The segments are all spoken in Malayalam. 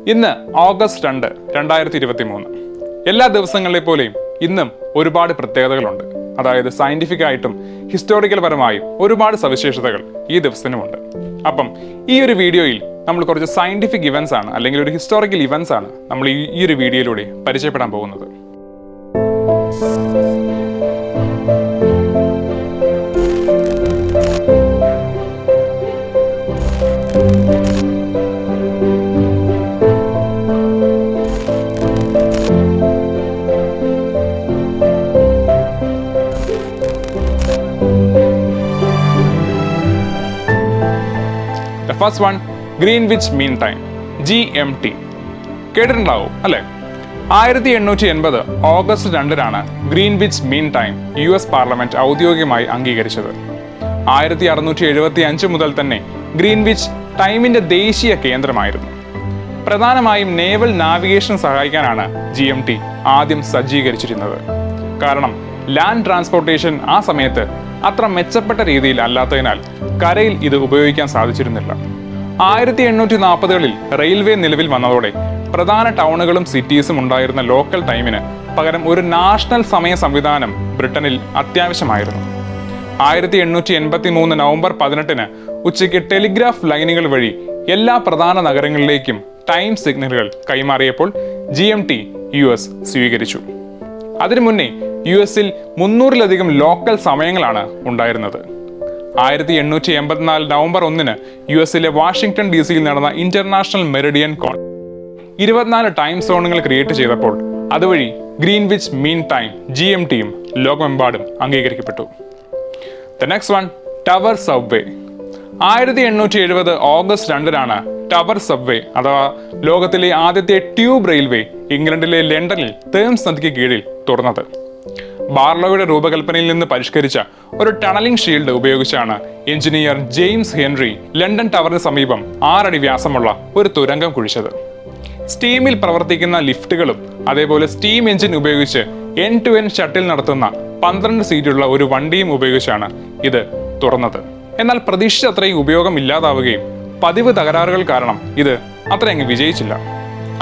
ഇന്ന് ഓഗസ്റ്റ് 2, 2023. എല്ലാ ദിവസങ്ങളെ പോലെയും ഇന്നും ഒരുപാട് പ്രത്യേകതകളുണ്ട്. അതായത് സയന്റിഫിക് ആയിട്ടും ഹിസ്റ്റോറിക്കൽ പരമായും ഒരുപാട് സവിശേഷതകൾ ഈ ദിവസത്തിനുമുണ്ട്. അപ്പം ഈ ഒരു വീഡിയോയിൽ നമ്മൾ കുറച്ച് സയന്റിഫിക് ഇവന്റ്സ് ആണ്, അല്ലെങ്കിൽ ഒരു ഹിസ്റ്റോറിക്കൽ ഇവന്റ്സ് ആണ് നമ്മൾ ഈ ഒരു വീഡിയോയിലൂടെ പരിചയപ്പെടാൻ പോകുന്നത്. First one, Greenwich mean time, GMT. കേട്ടിട്ടുണ്ടാവും അല്ലേ? 1880 August 2 Greenwich mean time US parliament ഔദ്യോഗികമായി അംഗീകരിച്ചത്. 1675 മുതൽ തന്നെ ഗ്രീൻവിച്ച് ടൈമിന്റെ ദേശീയ കേന്ദ്രമായിരുന്നു. പ്രധാനമായും നേവൽ നാവിഗേഷൻ സഹായിക്കാനാണ് GMT ആദ്യം സജ്ജീകരിച്ചിരുന്നത്. കാരണം ലാൻഡ് ട്രാൻസ്പോർട്ടേഷൻ ആ സമയത്ത് അത്ര മെച്ചപ്പെട്ട രീതിയിൽ അല്ലാത്തതിനാൽ കരയിൽ ഇത് ഉപയോഗിക്കാൻ സാധിച്ചിരുന്നില്ല. 1840കളിൽ റെയിൽവേ നിലവിൽ വന്നതോടെ പ്രധാന ടൗണുകളും സിറ്റീസും ഉണ്ടായിരുന്ന ലോക്കൽ ടൈമിന് പകരം ഒരു നാഷണൽ സമയ സംവിധാനം ബ്രിട്ടനിൽ അത്യാവശ്യമായിരുന്നു. 1883 നവംബർ 18 ഉച്ചയ്ക്ക് ടെലിഗ്രാഫ് ലൈനുകൾ വഴി എല്ലാ പ്രധാന നഗരങ്ങളിലേക്കും ടൈം സിഗ്നലുകൾ കൈമാറിയപ്പോൾ GMT US സ്വീകരിച്ചു. അതിനു മുന്നേ US-ൽ 300-ലധികം ലോക്കൽ സമയങ്ങളാണ് ഉണ്ടായിരുന്നത്. 1884 നവംബർ 1 US-ലെ വാഷിംഗ്ടൺ DC-യിൽ നടന്ന ഇന്റർനാഷണൽ മെറിഡിയൻ 24 ടൈം സോണുകൾ ക്രിയേറ്റ് ചെയ്തപ്പോൾ അതുവഴി ഗ്രീൻവിച്ച് മീൻ ടൈം GMT-യും ലോകമെമ്പാടും അംഗീകരിക്കപ്പെട്ടു. The next one, tower subway. 1870 August 2 tower subway അഥവാ ലോകത്തിലെ ആദ്യത്തെ ട്യൂബ് റെയിൽവേ ഇംഗ്ലണ്ടിലെ ലണ്ടനിൽ തേംസ് നദിക്ക് കീഴിൽ തുറന്നത്. ബാർലോയുടെ രൂപകൽപ്പനയിൽ നിന്ന് പരിഷ്കരിച്ച ഒരു ടണലിംഗ് ഷീൽഡ് ഉപയോഗിച്ചാണ് എഞ്ചിനീയർ ജെയിംസ് ഹെൻറി ലണ്ടൻ ടവറിന് സമീപം 6 അടി വ്യാസമുള്ള ഒരു തുരങ്കം കുഴിച്ചത്. സ്റ്റീമിൽ പ്രവർത്തിക്കുന്ന ലിഫ്റ്റുകളും അതേപോലെ സ്റ്റീം എഞ്ചിൻ ഉപയോഗിച്ച് എൻഡ് ടു എൻഡ് ഷട്ടിൽ നടത്തുന്ന 12 സീറ്റുള്ള ഒരു വണ്ടിയും ഉപയോഗിച്ചാണ് ഇത് തുറന്നത്. എന്നാൽ പ്രതീക്ഷിച്ച അത്രയും ഉപയോഗം ഇല്ലാതാവുകയും പതിവ് തകരാറുകൾ കാരണം ഇത് അത്രയങ്ങ് വിജയിച്ചില്ല.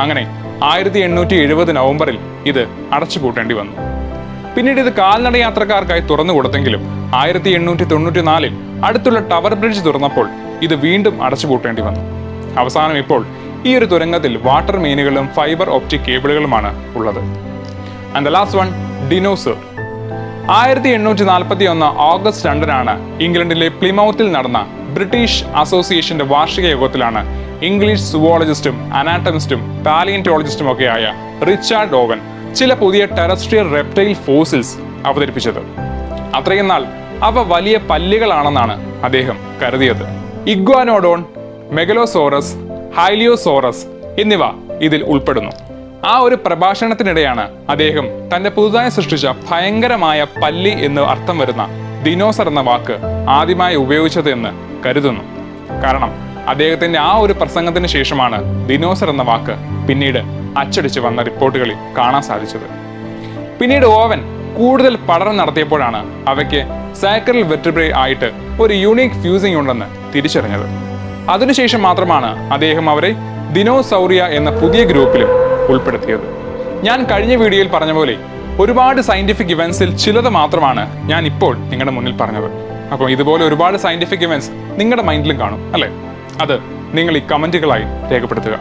അങ്ങനെ 1870 നവംബറിൽ ഇത് അടച്ചുപൂട്ടേണ്ടി വന്നു. പിന്നീട് ഇത് കാൽനട യാത്രക്കാർക്കായി തുറന്നു കൊടുത്തെങ്കിലും 1894 അടുത്തുള്ള ടവർ ബ്രിഡ്ജ് തുറന്നപ്പോൾ ഇത് വീണ്ടും അടച്ചുപൂട്ടേണ്ടി വന്നു. അവസാനം ഇപ്പോൾ ഈ ഒരു തുരങ്കത്തിൽ വാട്ടർ മെയിനുകളും ഫൈബർ ഒപ്റ്റിക് കേബിളുകളുമാണ് ഉള്ളത്. And the last one, dinosaur. 1841 August 2 ഇംഗ്ലണ്ടിലെ പ്ലിമൌത്തിൽ നടന്ന ബ്രിട്ടീഷ് അസോസിയേഷന്റെ വാർഷിക യോഗത്തിലാണ് ഇംഗ്ലീഷ് സുവോളജിസ്റ്റും അനാറ്റമിസ്റ്റും പാലിയന്റോളജിസ്റ്റും ഒക്കെ ആയ റിച്ചാർഡ് ഓവൻ ചില പുതിയ ടെറസ്ട്രിയൽ റെപ്റ്റൈൽ ഫോസിൽസ് അവതരിപ്പിച്ചത്. അത്രയും നാൾ അവ വലിയ പല്ലുകളാണെന്നാണ് അദ്ദേഹം കരുതിയത്. ഇഗ്വാനോഡോൺ, മെഗലോസോറസ്, ഹൈലിയോസോറസ് എന്നിവ ഇതിൽ ഉൾപ്പെടുന്നു. ആ ഒരു പ്രഭാഷണത്തിനിടെയാണ് അദ്ദേഹം തന്റെ പുതുതായി സൃഷ്ടിച്ച ഭയങ്കരമായ പല്ലി എന്ന് അർത്ഥം വരുന്ന ദിനോസർ എന്ന വാക്ക് ആദ്യമായി ഉപയോഗിച്ചത് എന്ന് കരുതുന്നു. കാരണം അദ്ദേഹത്തിന്റെ ആ ഒരു പ്രസംഗത്തിന് ശേഷമാണ് ദിനോസർ എന്ന വാക്ക് പിന്നീട് അച്ചടിച്ച് വന്ന റിപ്പോർട്ടുകളിൽ കാണാൻ സാധിച്ചത്. പിന്നീട് ഓവൻ കൂടുതൽ പഠനം നടത്തിയപ്പോഴാണ് അവയ്ക്ക് സാക്രൽ വെർട്ടിബ്രേ ആയിട്ട് ഒരു യൂണീക് ഫ്യൂസിംഗ് ഉണ്ടെന്ന് തിരിച്ചറിഞ്ഞത്. അതിനുശേഷം മാത്രമാണ് അദ്ദേഹം അവരെ ദിനോസൗറിയ എന്ന പുതിയ ഗ്രൂപ്പിലും ഉൾപ്പെടുത്തിയത്. ഞാൻ കഴിഞ്ഞ വീഡിയോയിൽ പറഞ്ഞ പോലെ ഒരുപാട് സയന്റിഫിക് ഇവന്റ്സിൽ ചിലത് മാത്രമാണ് ഞാൻ ഇപ്പോൾ നിങ്ങളുടെ മുന്നിൽ പറഞ്ഞത്. അപ്പോൾ ഇതുപോലെ ഒരുപാട് സയന്റിഫിക് ഇവന്റ്സ് നിങ്ങളുടെ മൈൻഡിലും കാണും അല്ലേ? അത് നിങ്ങൾ ഈ കമന്റുകളായി രേഖപ്പെടുത്തുക.